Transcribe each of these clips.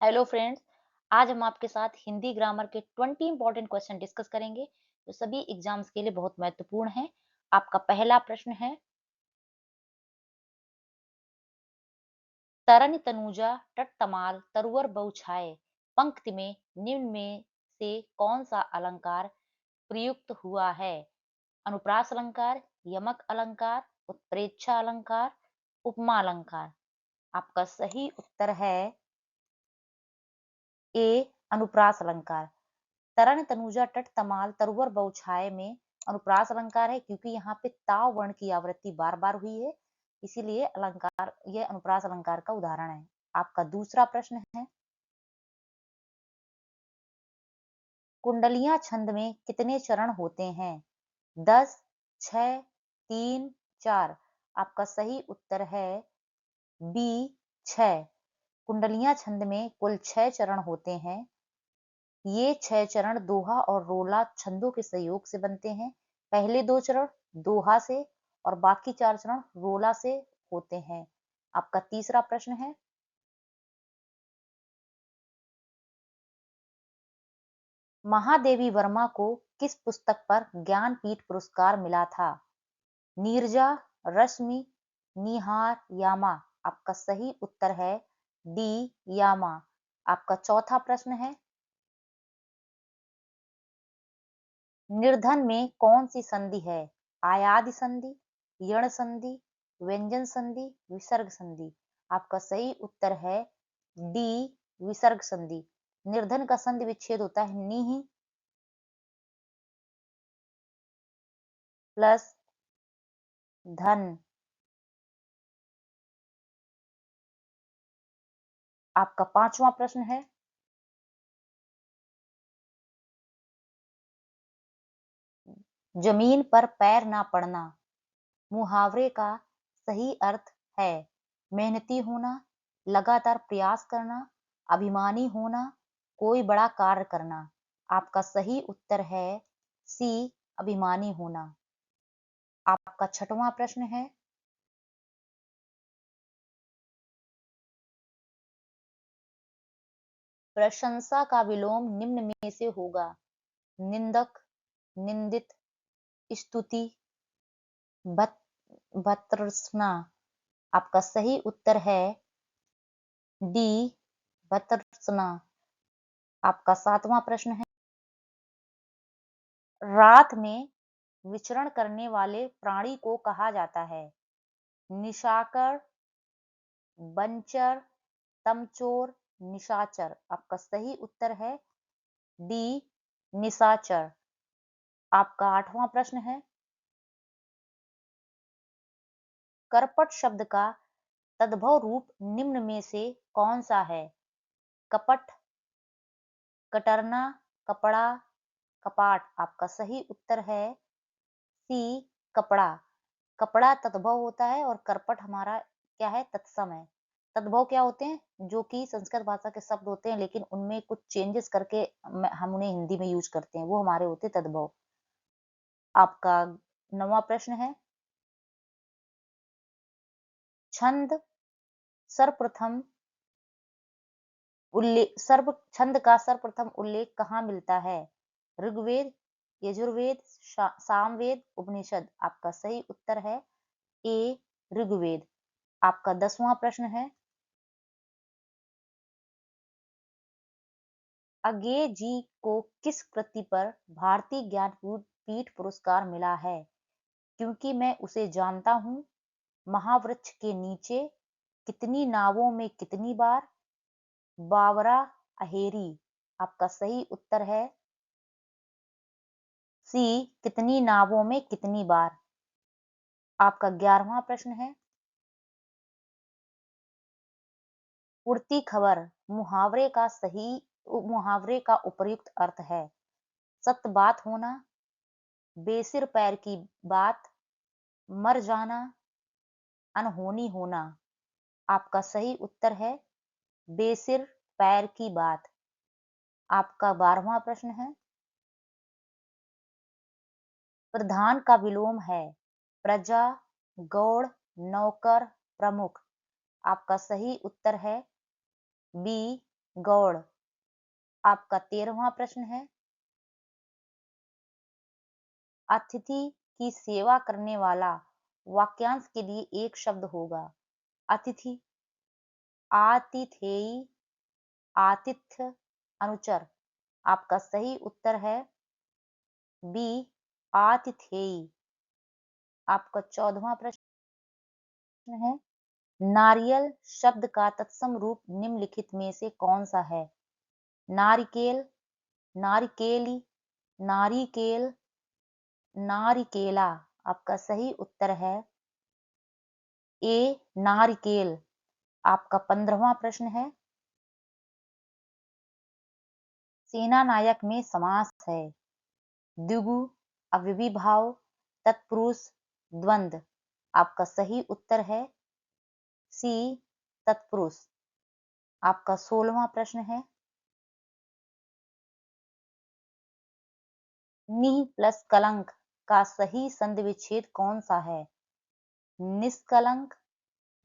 Hello friends. आज हम आपके साथ हिंदी ग्रामर के 20 इंपॉर्टेंट क्वेश्चन डिस्कस करेंगे जो सभी एग्जाम्स के लिए बहुत महत्वपूर्ण हैं। आपका पहला प्रश्न है, तरन तनुजा तट तमाल तरुवर बहुछाये पंक्ति में निम्न में से कौन सा अलंकार प्रयुक्त हुआ है? अनुप्रास अलंकार, यमक अलंकार, उत्प्रेक्षा अलंकार, उपमा अलंकार। आपका सही उत्तर है ए, अनुप्रास अलंकार। तरन तनुजा तट तमाल तरुवर बहुछाये में अनुप्रास अलंकार है, क्योंकि यहाँ पे ताव वर्ण की आवृत्ति बार बार हुई है, इसीलिए अलंकार ये अनुप्रास अलंकार का उदाहरण है। आपका दूसरा प्रश्न है, कुंडलियां छंद में कितने चरण होते हैं? 10, 6, 3, 4। आपका सही उत्तर है बी, 6। कुंडलियां छंद में कुल 6 चरण होते हैं। ये 6 चरण दोहा और रोला छंदों के सहयोग से बनते हैं। पहले 2 चरण दोहा से और बाकी 4 चरण रोला से होते हैं। आपका तीसरा प्रश्न है, महादेवी वर्मा को किस पुस्तक पर ज्ञानपीठ पुरस्कार मिला था? नीरजा, रश्मि, निहार, यामा। आपका सही उत्तर है डी, यामा। आपका चौथा प्रश्न है, निर्धन में कौन सी संधि है? आयादि संधि, यण संधि, व्यंजन संधि, विसर्ग संधि। आपका सही उत्तर है डी, विसर्ग संधि। निर्धन का संधि विच्छेद होता है नीहि प्लस धन। आपका पांचवा प्रश्न है, जमीन पर पैर ना पड़ना मुहावरे का सही अर्थ है मेहनती होना, लगातार प्रयास करना, अभिमानी होना, कोई बड़ा कार्य करना। आपका सही उत्तर है सी, अभिमानी होना। आपका छठवां प्रश्न है, प्रशंसा का विलोम निम्न में से होगा? निंदक, निंदित, स्तुति, भर्त्सना। आपका सही उत्तर है डी, भर्त्सना। आपका सातवां प्रश्न है, रात में विचरण करने वाले प्राणी को कहा जाता है? निशाकर, बनचर, तमचोर, निशाचर। आपका सही उत्तर है डी, निशाचर। आपका आठवां प्रश्न है, करपट शब्द का तद्भव रूप निम्न में से कौन सा है? कपट, कटरना, कपड़ा, कपाट। आपका सही उत्तर है सी, कपड़ा। कपड़ा तद्भव होता है और करपट हमारा क्या है, तत्सम है। तद्भव क्या होते हैं? जो कि संस्कृत भाषा के शब्द होते हैं, लेकिन उनमें कुछ चेंजेस करके हम उन्हें हिंदी में यूज करते हैं, वो हमारे होते हैं तद्भव। आपका नौवां प्रश्न है, छंद सर्वप्रथम सर्व छंद का सर्वप्रथम उल्लेख कहाँ मिलता है? ऋग्वेद, यजुर्वेद, सामवेद, उपनिषद। आपका सही उत्तर है ए, ऋग्वेद। आपका 10वां प्रश्न है, अज्ञे जी को किस कृति पर भारतीय ज्ञानपीठ पुरस्कार मिला है? क्योंकि मैं उसे जानता हूँ, महावृक्ष के नीचे, कितनी नावों में कितनी बार, बावरा, अहेरी। आपका सही उत्तर है सी, कितनी नावों में कितनी बार। आपका 11वां प्रश्न है, उड़ती खबर मुहावरे का उपयुक्त अर्थ है? सत्य बात होना, बेसिर पैर की बात, मर जाना, अनहोनी होना। आपका सही उत्तर है बेसिर पैर की बात। आपका 12वां प्रश्न है, प्रधान का विलोम है? प्रजा, गौड़, नौकर, प्रमुख। आपका सही उत्तर है बी, गौड़। आपका 13वां प्रश्न है, अतिथि की सेवा करने वाला वाक्यांश के लिए एक शब्द होगा। अतिथि, आतिथेयी, आतिथ्य, अनुचर। आपका सही उत्तर है बी, आतिथेयी। आपका 14वां प्रश्न है, नारियल शब्द का तत्सम रूप निम्नलिखित में से कौन सा है? नारिकेल, नारिकेली, नारिकेल, नारिकेला। आपका सही उत्तर है ए, नारिकेल। आपका 15वां प्रश्न है, सेना नायक में समास है। द्विगु, अव्ययीभाव, तत्पुरुष, द्वंद्व। आपका सही उत्तर है सी, तत्पुरुष। आपका 16वां प्रश्न है, नि प्लस कलंक का सही संधि विच्छेद कौन सा है? निष्कलंक,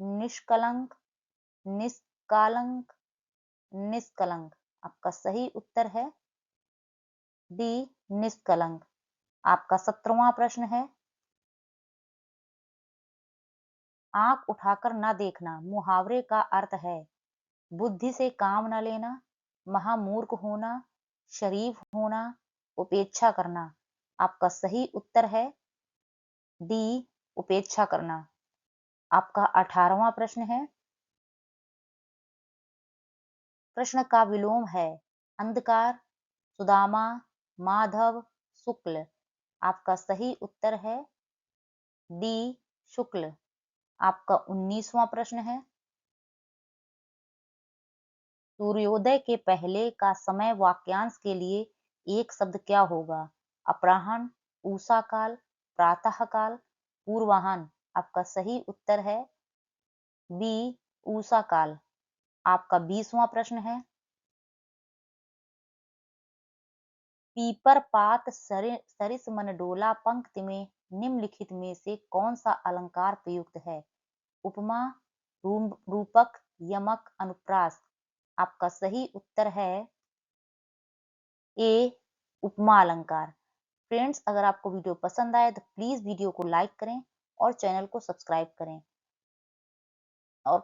निष्कलंक, निष्कालंक, निष्कलंक। आपका सही उत्तर है डी, निष्कलंक। आपका 17वां प्रश्न है, आंख उठाकर न देखना मुहावरे का अर्थ है बुद्धि से काम न लेना, महामूर्ख होना, शरीफ होना, उपेक्षा करना। आपका सही उत्तर है डी, उपेक्षा करना। आपका 18वां प्रश्न है, कृष्ण का विलोम है अंधकार, सुदामा, माधव, शुक्ल। आपका सही उत्तर है डी, शुक्ल। आपका 19वां प्रश्न है, सूर्योदय के पहले का समय वाक्यांश के लिए एक शब्द क्या होगा? अपराह्न, उषा काल, प्रातः काल, पूर्वाह्न। आपका सही उत्तर है बी, उषा काल। आपका 20वां प्रश्न है, पीपर पात सरिस मन डोला पंक्ति में निम्नलिखित में से कौन सा अलंकार प्रयुक्त है? उपमा, रूपक, यमक, अनुप्रास। आपका सही उत्तर है ए, उपमा अलंकार। फ्रेंड्स, अगर आपको वीडियो पसंद आए तो प्लीज वीडियो को लाइक करें और चैनल को सब्सक्राइब करें और